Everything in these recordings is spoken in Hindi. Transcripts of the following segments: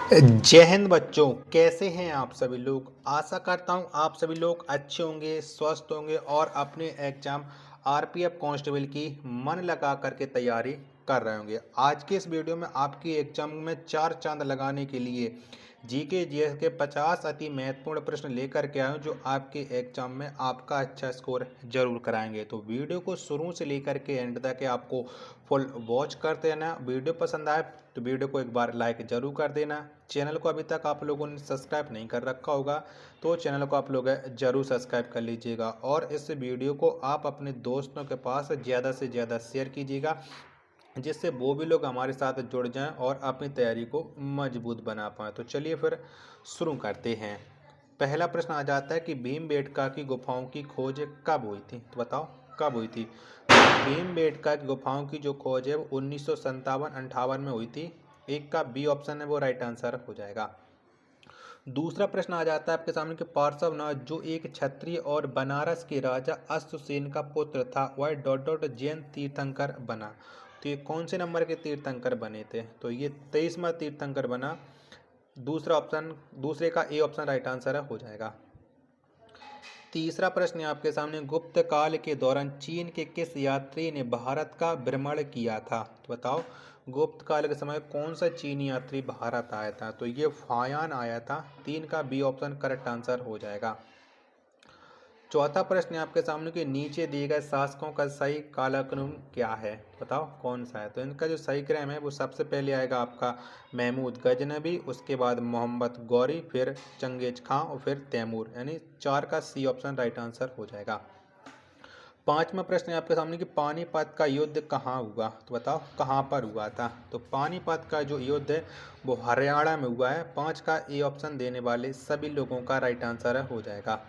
जय हिंद बच्चों, कैसे हैं आप सभी लोग। आशा करता हूं आप सभी लोग अच्छे होंगे, स्वस्थ होंगे और अपने एग्जाम आरपीएफ कांस्टेबल की मन लगा करके तैयारी कर रहे होंगे। आज के इस वीडियो में आपकी एग्जाम में चार चांद लगाने के लिए जीके जीएस के 50 अति महत्वपूर्ण प्रश्न लेकर के आए हूं, जो आपके एग्जाम में आपका अच्छा स्कोर जरूर कराएंगे। तो वीडियो को शुरू से लेकर के एंड तक आपको फुल वॉच करते रहना। वीडियो पसंद आए तो वीडियो को एक बार लाइक जरूर कर देना। चैनल को अभी तक आप लोगों ने सब्सक्राइब नहीं कर रखा होगा तो चैनल को आप लोग जरूर सब्सक्राइब कर लीजिएगा और इस वीडियो को आप अपने दोस्तों के पास ज़्यादा से ज़्यादा शेयर कीजिएगा, जिससे वो भी लोग हमारे साथ जुड़ जाएं और अपनी तैयारी को मजबूत बना पाएँ। तो चलिए फिर शुरू करते हैं। पहला प्रश्न आ जाता है कि भीमबेटका की गुफाओं की खोज कब हुई थी। तो बताओ कब हुई थी। भीमबेटका की गुफाओं की जो खोज है वो 1957-58 में हुई थी। एक का बी ऑप्शन है वो राइट आंसर हो जाएगा। दूसरा प्रश्न आ जाता है आपके सामने कि पार्श्वनाथ जो एक क्षत्रिय और बनारस के राजा अश्वसेन का पुत्र था वह डॉट डॉट जैन तीर्थंकर बना। तो ये कौन से नंबर के तीर्थंकर बने थे। तो ये 23वां तीर्थंकर बना। दूसरा ऑप्शन, दूसरे का ए ऑप्शन राइट आंसर हो जाएगा। तीसरा प्रश्न है आपके सामने, गुप्त काल के दौरान चीन के किस यात्री ने भारत का भ्रमण किया था। तो बताओ गुप्त काल के समय कौन सा चीनी यात्री भारत आया था। तो ये फायान आया था। 3 का बी ऑप्शन करेक्ट आंसर हो जाएगा। चौथा प्रश्न है आपके सामने कि नीचे दिए गए शासकों का सही कालक्रम क्या है। बताओ कौन सा है। तो इनका जो सही क्रम है वो सबसे पहले आएगा आपका महमूद गजनबी, उसके बाद मोहम्मद गौरी, फिर चंगेज खां और फिर तैमूर, यानी 4 का सी ऑप्शन राइट आंसर हो जाएगा। पांचवा प्रश्न है आपके सामने कि पानीपत का युद्ध कहाँ हुआ। तो बताओ कहाँ पर हुआ था। तो पानीपत का जो युद्ध है वो हरियाणा में हुआ है। 5 का ए ऑप्शन देने वाले सभी लोगों का राइट आंसर हो जाएगा।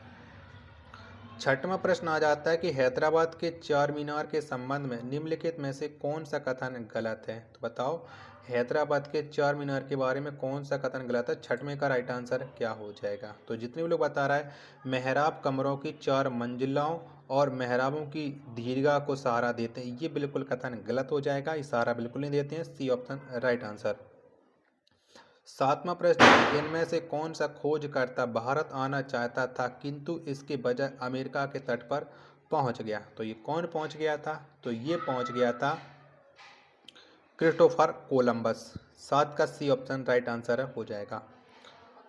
छठवां प्रश्न आ जाता है कि हैदराबाद के चार मीनार के संबंध में निम्नलिखित में से कौन सा कथन गलत है। तो बताओ हैदराबाद के चार मीनार के बारे में कौन सा कथन गलत है। छठवें का राइट आंसर क्या हो जाएगा। तो जितने भी लोग बता रहा है मेहराब कमरों की चार मंजिलाओं और मेहराबों की दीर्घा को सहारा देते हैं, ये बिल्कुल कथन गलत हो जाएगा। इशारा बिल्कुल नहीं देते हैं। C option right answer. सातवां प्रश्न, इनमें से कौन सा खोजकर्ता भारत आना चाहता था किंतु इसके बजाय अमेरिका के तट पर पहुंच गया। तो ये कौन पहुंच गया था। तो ये पहुंच गया था क्रिस्टोफर कोलंबस। 7 का सी ऑप्शन राइट आंसर हो जाएगा।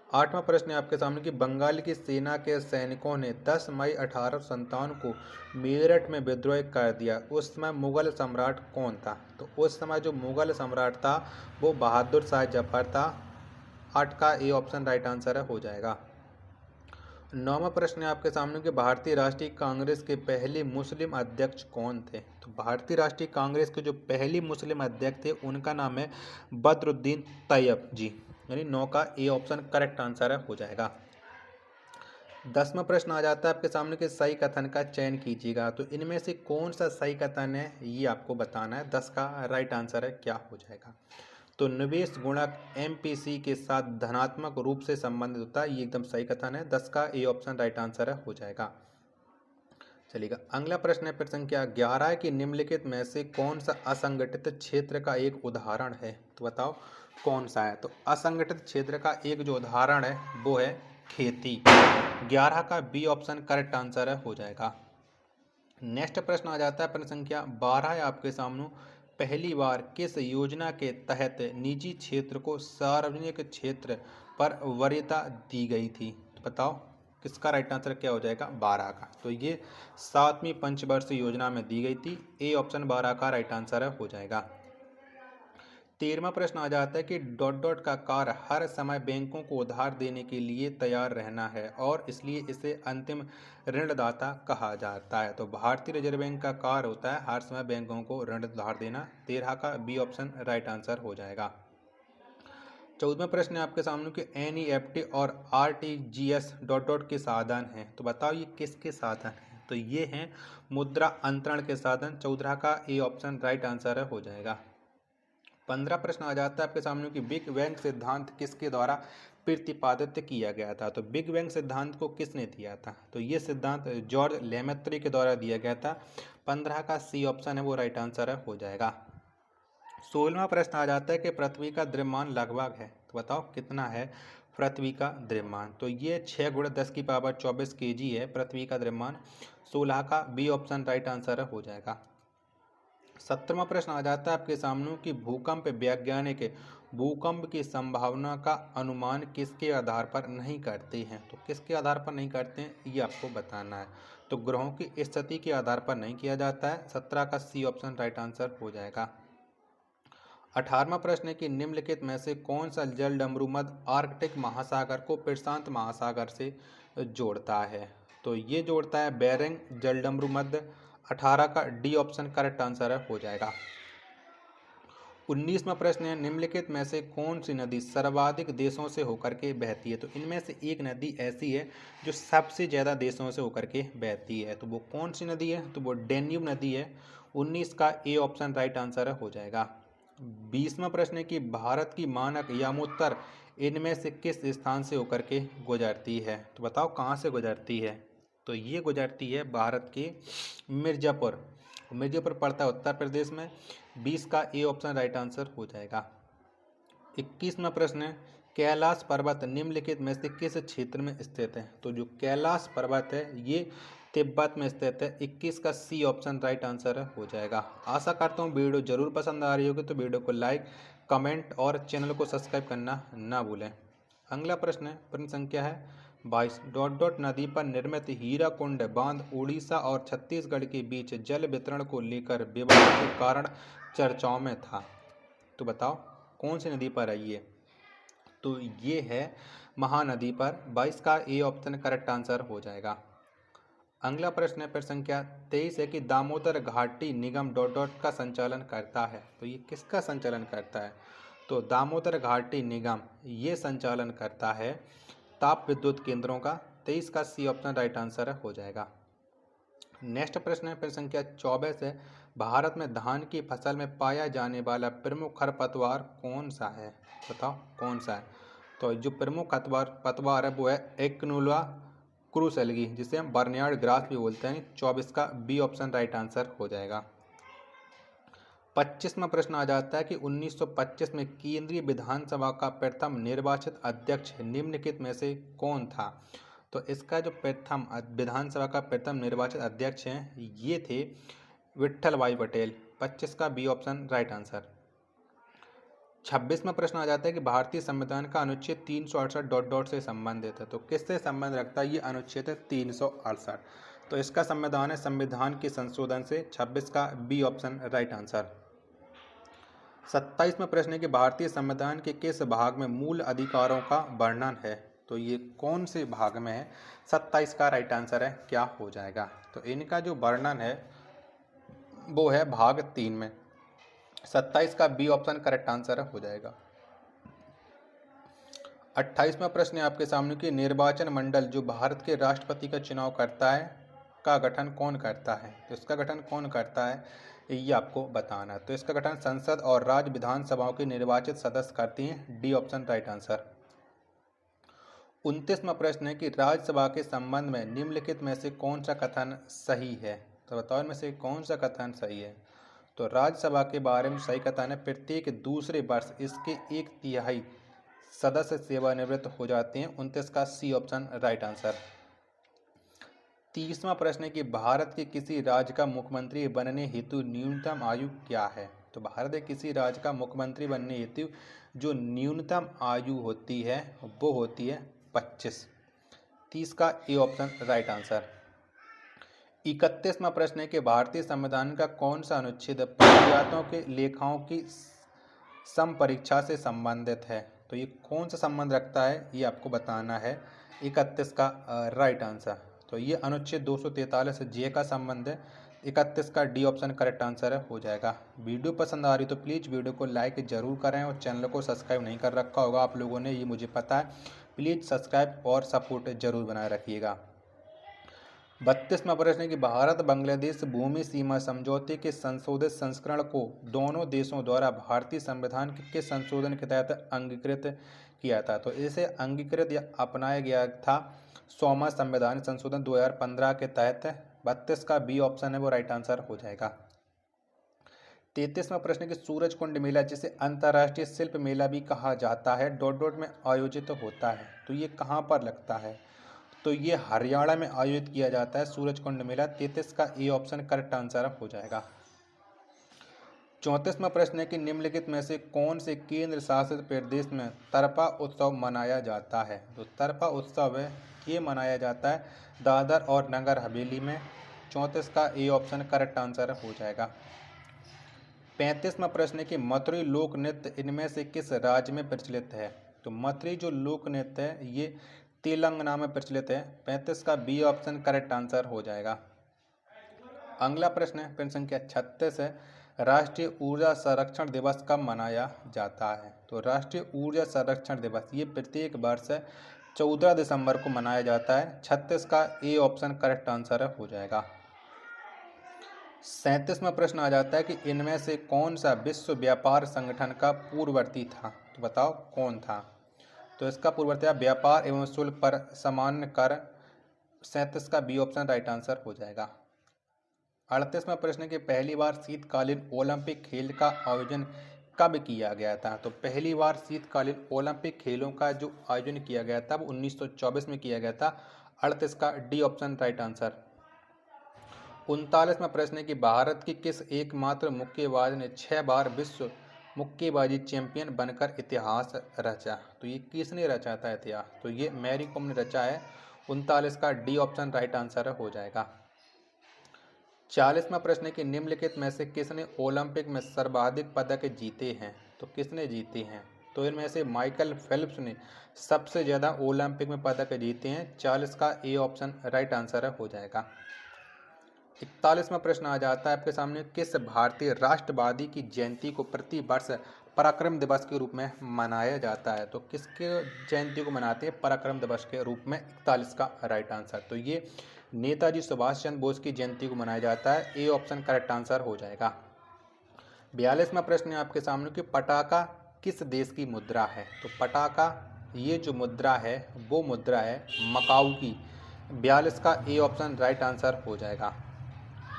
आठवां प्रश्न है आपके सामने कि बंगाल की सेना के सैनिकों ने 10 मई 1857 को मेरठ में विद्रोह कर दिया। उस समय मुगल सम्राट कौन था। तो उस समय जो मुगल सम्राट था वो बहादुर शाह जफर था। 8 का ए ऑप्शन राइट आंसर हो जाएगा। नौवां प्रश्न है आपके सामने कि भारतीय राष्ट्रीय कांग्रेस के पहले मुस्लिम अध्यक्ष कौन थे। तो भारतीय राष्ट्रीय कांग्रेस के जो पहली मुस्लिम अध्यक्ष थे उनका नाम है बदरुद्दीन तैयब जी, यानी 9 का ए ऑप्शन करेक्ट आंसर हो जाएगा। 10वां प्रश्न आ जाता है आपके सामने कि सही कथन का चयन कीजिएगा। तो इनमें से कौन सा सही कथन है ये आपको बताना है। 10 का राइट आंसर है क्या हो जाएगा। तो निवेश गुणक एमपीसी के साथ धनात्मक रूप से संबंधित होता है, ये एकदम सही कथन है। 10 का ए ऑप्शन राइट आंसर हो जाएगा। चलिएगा अगला प्रश्न है प्रश्न संख्या 11 कि निम्नलिखित में से कौन सा असंगठित क्षेत्र का एक उदाहरण है। तो बताओ कौन सा है। तो असंगठित क्षेत्र का एक जो उदाहरण है वो है खेती। 11 का बी ऑप्शन करेक्ट आंसर हो जाएगा। नेक्स्ट प्रश्न आ जाता है प्रश्न संख्या 12 है आपके सामने, पहली बार किस योजना के तहत निजी क्षेत्र को सार्वजनिक क्षेत्र पर वरीयता दी गई थी। तो बताओ किसका राइट आंसर क्या हो जाएगा। 12 का। तो ये 7वीं पंचवर्षीय योजना में दी गई थी। ए ऑप्शन 12 का राइट आंसर हो जाएगा। 13वां प्रश्न आ जाता है कि डॉट डॉट का कार्य हर समय बैंकों को उधार देने के लिए तैयार रहना है और इसलिए इसे अंतिम ऋणदाता कहा जाता है। तो भारतीय रिजर्व बैंक का कार्य होता है हर समय बैंकों को ऋण उधार देना। 13 का बी ऑप्शन राइट आंसर हो जाएगा। 14वां प्रश्न है आपके सामने कि एनईएफटी और आरटीजीएस डॉट डॉट के साधन हैं। तो बताओ ये किसके साधन हैं। तो ये हैं मुद्रा अंतरण के साधन। 14 का ए ऑप्शन राइट आंसर हो जाएगा। 15 प्रश्न आ जाता है आपके सामने कि बिग बैंग सिद्धांत किसके द्वारा प्रतिपादित किया गया था। तो बिग बैंग सिद्धांत को किसने दिया था। तो ये सिद्धांत जॉर्ज लेमेत्री के द्वारा दिया गया था। 15 का सी ऑप्शन है वो राइट आंसर हो जाएगा। 16वां प्रश्न आ जाता है कि पृथ्वी का द्रव्यमान लगभग है। तो तो बताओ कितना है पृथ्वी का द्रव्यमान। तो ये 6 × 10⁻24 kg है पृथ्वी का द्रव्यमान। 16 का बी ऑप्शन राइट आंसर हो जाएगा। 17वां प्रश्न आ जाता है आपके सामने कि भूकंप वैज्ञानिक भूकंप की संभावना का अनुमान किसके आधार पर नहीं करते हैं। तो किसके आधार पर नहीं करते हैं ये आपको बताना है। तो ग्रहों की स्थिति के आधार पर नहीं किया जाता है। 17 का सी ऑप्शन राइट आंसर हो जाएगा। 18वां प्रश्न है कि निम्नलिखित में से कौन सा जल डमरूमध्य आर्कटिक महासागर को प्रशांत महासागर से जोड़ता है। तो ये जोड़ता है बेरिंग जल डमरूमध्य। 18 का डी ऑप्शन करेक्ट आंसर हो जाएगा। 19वां प्रश्न है निम्नलिखित में से कौन सी नदी सर्वाधिक देशों से होकर के बहती है। तो इनमें से एक नदी ऐसी है जो सबसे ज़्यादा देशों से होकर के बहती है। तो वो कौन सी नदी है। तो वो डेन्यूब नदी है। 19 का ए ऑप्शन राइट आंसर हो जाएगा। 20वां प्रश्न है कि भारत की मानक यामोत्तर इनमें से किस स्थान से होकर के गुजरती है। तो बताओ कहाँ से गुजरती है। तो ये गुजरती है भारत के मिर्ज़ापुर। मिर्ज़ापुर पड़ता है उत्तर प्रदेश में। 20 का ए ऑप्शन राइट आंसर हो जाएगा। 21वां प्रश्न है कैलाश पर्वत निम्नलिखित में से किस क्षेत्र में स्थित है। तो जो कैलाश पर्वत है ये तिब्बत में स्थित है। 21 का सी ऑप्शन राइट आंसर हो जाएगा। आशा करता हूँ वीडियो जरूर पसंद आ रही होगी। तो वीडियो को लाइक कमेंट और चैनल को सब्सक्राइब करना ना भूलें। अगला प्रश्न है प्रश्न संख्या है 22 नदी पर निर्मित हीराकुंड बांध उड़ीसा और छत्तीसगढ़ के बीच जल वितरण को लेकर विवाद के कारण चर्चाओं में था। तो बताओ कौन सी नदी पर है ये। तो ये है महानदी पर। 22 का ए ऑप्शन करेक्ट आंसर हो जाएगा। अगला प्रश्न है प्रश्न संख्या 23 है कि दामोदर घाटी निगम का संचालन करता है। तो ये किसका संचालन करता है। तो दामोदर घाटी निगम ये संचालन करता है ताप विद्युत केंद्रों का। 23 का सी ऑप्शन राइट आंसर हो जाएगा। नेक्स्ट प्रश्न है प्रश्न संख्या 24 है भारत में धान की फसल में पाया जाने वाला प्रमुख खरपतवार कौन सा है। बताओ कौन सा है। तो जो प्रमुख पतवार है वो है एक्नुला क्रूसेल्गी जिसे हम बर्नयार्ड ग्रास भी बोलते हैं। 24 का बी ऑप्शन राइट आंसर हो जाएगा। 25वां प्रश्न आ जाता है कि 1925 में केंद्रीय विधानसभा का प्रथम निर्वाचित अध्यक्ष निम्नलिखित में से कौन था। तो इसका जो प्रथम विधानसभा का प्रथम निर्वाचित अध्यक्ष हैं ये थे विट्ठल भाई पटेल। 25 का बी ऑप्शन राइट आंसर। 26वां प्रश्न आ जाता है कि भारतीय संविधान का अनुच्छेद 368 से संबंधित है। तो किससे संबंध रखता है ये अनुच्छेद 368। तो इसका संविधान है संविधान के संशोधन से। 26 का बी ऑप्शन राइट आंसर। 27वां प्रश्न है कि भारतीय संविधान के किस भाग में मूल अधिकारों का वर्णन है। तो ये कौन से भाग में है। 27 का राइट आंसर है क्या हो जाएगा। तो इनका जो वर्णन है वो है भाग 3 में। 27 का बी ऑप्शन करेक्ट आंसर हो जाएगा। 28वां प्रश्न है आपके सामने कि निर्वाचन मंडल जो भारत के राष्ट्रपति का चुनाव करता है का गठन कौन करता है। तो इसका गठन कौन करता है ये आपको बताना है। तो इसका गठन संसद और राज्य विधानसभाओं के निर्वाचित सदस्य करती हैं। D option right answer. 29वां प्रश्न है कि राज्यसभा के संबंध में निम्नलिखित में से कौन सा कथन सही है। तो बताओ इनमें से कौन सा कथन सही है। तो राज्यसभा के बारे में सही कथन है प्रत्येक दूसरे वर्ष इसके 1/3 सदस्य सेवानिवृत्त हो जाते हैं। 29 का सी ऑप्शन राइट आंसर। 30वां प्रश्न है कि भारत के किसी राज्य का मुख्यमंत्री बनने हेतु न्यूनतम आयु क्या है। तो भारत के किसी राज्य का मुख्यमंत्री बनने हेतु जो न्यूनतम आयु होती है वो होती है 25। 30 का ए ऑप्शन राइट आंसर। 31वां प्रश्न है कि भारतीय संविधान का कौन सा अनुच्छेद पदयात्रियों के लेखाओं की समपरीक्षा से संबंधित है। तो ये कौन सा संबंध रखता है ये आपको बताना है। 31 का राइट आंसर। तो ये अनुच्छेद 243 जे का संबंध है। 31 का डी ऑप्शन करेक्ट आंसर हो जाएगा। वीडियो पसंद आ रही तो प्लीज़ वीडियो को लाइक जरूर करें और चैनल को सब्सक्राइब नहीं कर रखा होगा आप लोगों ने ये मुझे पता है। प्लीज़ सब्सक्राइब और सपोर्ट जरूर बनाए रखिएगा। 32वां प्रश्न है कि भारत बांग्लादेश भूमि सीमा समझौते के संशोधित संस्करण को दोनों देशों द्वारा भारतीय संविधान के किस संशोधन के तहत अंगीकृत किया था। तो इसे अंगीकृत या अपनाया गया था 100वां संविधान संशोधन 2015 के तहत। 32 का बी ऑप्शन है वो राइट आंसर हो जाएगा। 33वां प्रश्न कि सूरज कुंड मेला, जिसे अंतर्राष्ट्रीय शिल्प मेला भी कहा जाता है, डॉट डॉट में आयोजित होता है, तो ये कहाँ पर लगता है? तो ये हरियाणा में आयोजित किया जाता है सूरज कुंड मेला। 33 का ए ऑप्शन करेक्ट आंसर हो जाएगा। 34वां प्रश्न है कि निम्नलिखित में से कौन से केंद्र शासित प्रदेश में तरपा उत्सव मनाया जाता है? तो तरपा उत्सव है ये मनाया जाता है दादर और नगर हवेली में। 34 का ए ऑप्शन करेक्ट आंसर हो जाएगा। 35वां प्रश्न है कि मथुरी लोक नृत्य इनमें से किस राज्य में प्रचलित है? तो मथुरी जो लोक नृत्य है ये तेलंगाना में प्रचलित है। 35 का बी ऑप्शन करेक्ट आंसर हो जाएगा। अगला प्रश्न है प्रश्न संख्या 36 है, राष्ट्रीय ऊर्जा संरक्षण दिवस कब मनाया जाता है? तो राष्ट्रीय ऊर्जा संरक्षण दिवस ये प्रत्येक वर्ष 14 दिसंबर को मनाया जाता है। 36 का ए ऑप्शन करेक्ट आंसर हो जाएगा। 37वां प्रश्न आ जाता है कि इनमें से कौन सा विश्व व्यापार संगठन का पूर्ववर्ती था? तो बताओ कौन था? तो इसका पूर्ववर्ती व्यापार एवं शुल्क पर सामान्य कर। 37 का बी ऑप्शन राइट आंसर हो जाएगा। 38वां प्रश्न कि पहली बार शीतकालीन ओलंपिक खेल का आयोजन कब किया गया था? तो पहली बार शीतकालीन ओलंपिक खेलों का जो आयोजन किया गया था वो 1924 में किया गया था। 38 का डी ऑप्शन राइट आंसर। 39वां प्रश्न है कि भारत की किस एकमात्र मुक्केबाज ने 6 बार विश्व मुक्केबाजी चैंपियन बनकर इतिहास रचा? तो ये किसने रचा था इतिहास? तो ये मैरी कॉम ने रचा है। 39 का डी ऑप्शन राइट आंसर हो जाएगा। 40वां प्रश्न है कि निम्नलिखित में से किसने ओलंपिक में सर्वाधिक पदक जीते हैं? तो किसने जीते हैं? तो इनमें से माइकल फेल्प्स ने सबसे ज़्यादा ओलंपिक में पदक जीते हैं। 40 का ए ऑप्शन राइट आंसर हो जाएगा। 41वां प्रश्न आ जाता है आपके सामने, किस भारतीय राष्ट्रवादी की जयंती को प्रति वर्ष पराक्रम दिवस के रूप में मनाया जाता है? तो किसके जयंती को मनाते हैं पराक्रम दिवस के रूप में? 41 का राइट आंसर। तो ये नेताजी सुभाष चंद्र बोस की जयंती को मनाया जाता है। ए ऑप्शन करेक्ट आंसर हो जाएगा। 42वां प्रश्न है आपके सामने कि पटाखा किस देश की मुद्रा है? तो पटाखा ये जो मुद्रा है वो मुद्रा है मकाऊ की। 42 का ए ऑप्शन राइट आंसर हो जाएगा।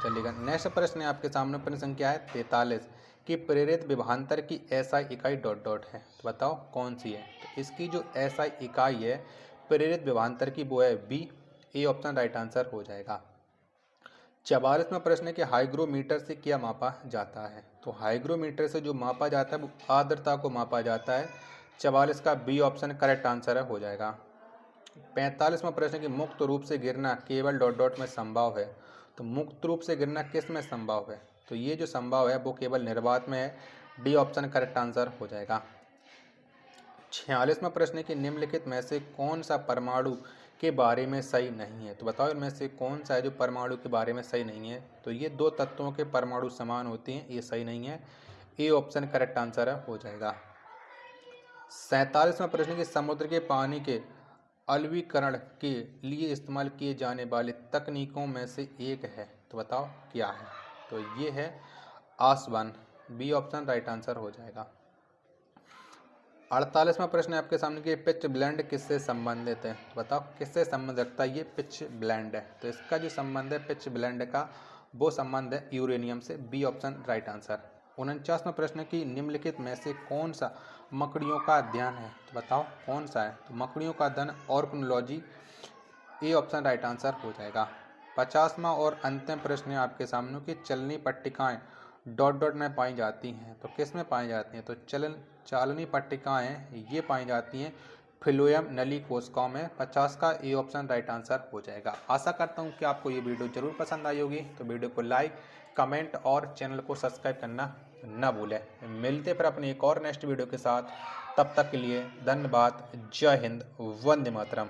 चलिएगा नेक्स्ट प्रश्न है आपके सामने प्रश्न संख्या है 43 कि प्रेरित विभवांतर की एसआई इकाई डॉट डॉट है, तो बताओ कौन सी है? तो इसकी जो एसआई इकाई है प्रेरित विभवांतर की वो है B. A option right answer हो जाएगा। 44वां प्रश्न है कि हाइग्रोमीटर से क्या मापा जाता है? तो हाइग्रोमीटर से जो मापा जाता है वो आर्द्रता को मापा जाता है। 44 का बी ऑप्शन करेक्ट आंसर हो जाएगा। 45वां प्रश्न कि मुक्त रूप से गिरना केवल डॉट डॉट में संभव है, तो मुक्त रूप से गिरना किस में संभव है? तो ये जो संभव है वो केवल निर्वात में है। डी ऑप्शन करेक्ट आंसर हो जाएगा। 46वां प्रश्न कि निम्नलिखित में से कौन सा परमाणु के बारे में सही नहीं है? तो बताओ इनमें से कौन सा है जो परमाणु के बारे में सही नहीं है? तो ये दो तत्वों के परमाणु समान होते हैं, ये सही नहीं है। ए ऑप्शन करेक्ट आंसर हो जाएगा। 47वां प्रश्न कि समुद्र के पानी के अलवीकरण के लिए इस्तेमाल किए जाने वाली तकनीकों में से एक है, तो बताओ क्या है? तो ये है आसवन। बी ऑप्शन राइट आंसर हो जाएगा। 48वां प्रश्न है आपके सामने कि पिच ब्लेंड किससे संबंधित है? तो बताओ किससे संबंध रखता है ये पिच ब्लेंड है? तो इसका जो संबंध है पिच ब्लेंड का वो संबंध है यूरेनियम से। B option right answer. 49वां प्रश्न कि निम्नलिखित में से कौन सा मकड़ियों का अध्ययन है? तो बताओ कौन सा है? तो मकड़ियों का अध्ययन ऑर्गेनोलॉजी। ए ऑप्शन राइट आंसर हो जाएगा। 50वां और अंतिम प्रश्न है आपके सामने कि चलनी पट्टिकाएं डॉट डॉट में पाई जाती हैं, तो किस में पाई जाती हैं? तो चालनी पट्टिकाएं ये पाई जाती हैं फ्लोएम नली कोशिकाओं में। 50 का ए ऑप्शन राइट आंसर हो जाएगा। आशा करता हूँ कि आपको ये वीडियो जरूर पसंद आई होगी, तो वीडियो को लाइक कमेंट और चैनल को सब्सक्राइब करना ना भूलें। मिलते फिर अपने एक और नेक्स्ट वीडियो के साथ, तब तक के लिए धन्यवाद। जय हिंद, वंदे मातरम।